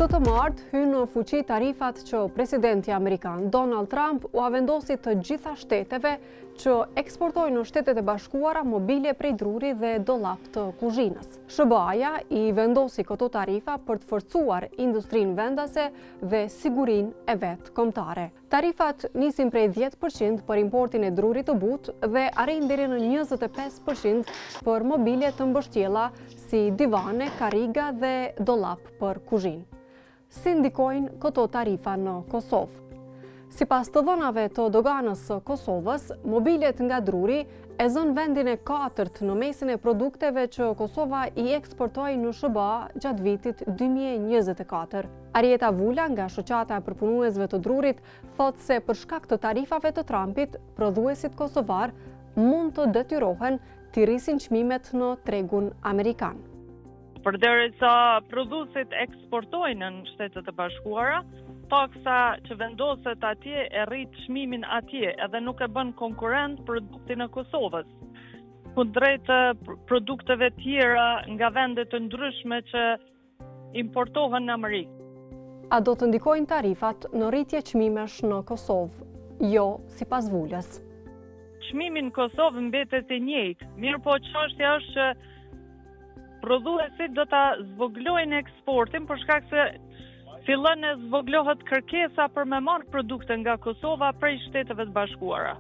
Këtë të martë hynë në fuqi tarifat që presidenti amerikan Donald Trump u vendosi të gjitha shteteve që eksportojnë në Shtetet e Bashkuara mobilje prej druri dhe dollap të kuzhinës. SBA-ja i vendosi këto tarifa për të forcuar industrinë vendase dhe sigurinë e vet kombëtare. Tarifat nisin prej 10% për importin e drurit të butë dhe arrin deri në 25% për mobilje të mbështjella si divane, kariga dhe dollap për kuzhinë. Si ndikojnë këto tarifa në Kosovë? Sipas të dhënave të doganës së Kosovës, mobiljet nga druri e zën vendin e 4 në mesin e produkteve që Kosova i eksportoi në SBA gjatë vitit 2024. Arieta Vula nga shoqata e përpunuesve të drurit thotë se për shkak të tarifave të Trumpit, prodhuesit kosovar mund të detyrohen të rrisin çmimet në tregun amerikan. Përderisa prodhuesit eksportojnë në Shtetet e Bashkuara, taksa që vendoset atje e rrit çmimin atje, edhe nuk e bën konkurrent produktin e Kosovës, kundrejt produkteve tjera nga vende të ndryshme që importohen në Amerikë. A do të ndikojnë tarifat në rritje çmimesh në Kosovë? Jo, sipas Vulës. Çmimi në Kosovë mbetet i njëjtë, mirë po çështja është që prodhuesit do ta zvoglojnë eksportin për shkak se fillon e zvoglohet kërkesa për me marrë produkte nga Kosova prej Shteteve të Bashkuara.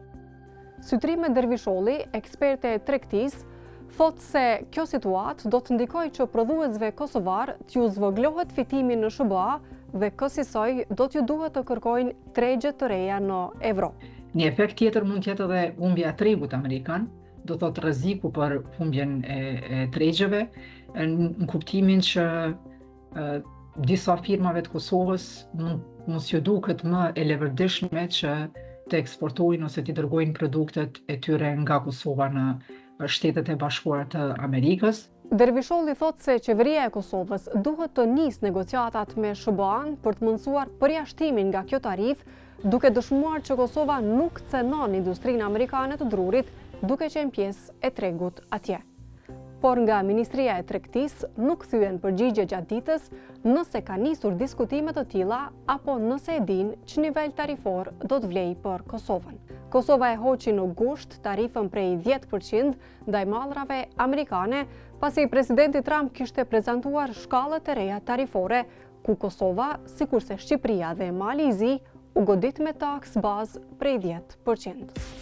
Sytrime Dervisholli, eksperte e tregtisë, thotë se kjo situatë do të ndikojë që prodhuesve kosovar t'ju zvoglohet fitimi në SBA dhe kësaj do t'ju duhet të kërkojnë tregje të reja në Evropë. Një efekt tjetër mund të jetë edhe humbja e tregut amerikan, do thotë rreziku për humbjen e tregjeve, në kuptimin që disa firmave të Kosovës mos ju duket më e levërdishme që të eksportojnë ose të dërgojnë produktet e tyre nga Kosova në Shtetet e Bashkuara të Amerikës. Dervisholli thotë se qeveria e Kosovës duhet të nisë negociatat me SBA-n për të mundësuar përjashtimin nga kjo tarifë, duke dëshmuar që Kosova nuk cenon industrinë amerikane të drurit, duke qenë pjesë e tregut atje. Por nga Ministria e Tregtisë nuk thyen përgjigje gjatë ditës nëse ka nisur diskutime të tilla apo nëse e din që nivel tarifor do të vlejë për Kosovën. Kosova e hoqi në gusht tarifën prej 10% ndaj mallrave amerikane, pasi presidenti Trump kishte prezantuar shkallët e reja tarifore, ku Kosova, sikurse Shqipëria dhe Mali i Zi, u godit me taks bazë prej 10%.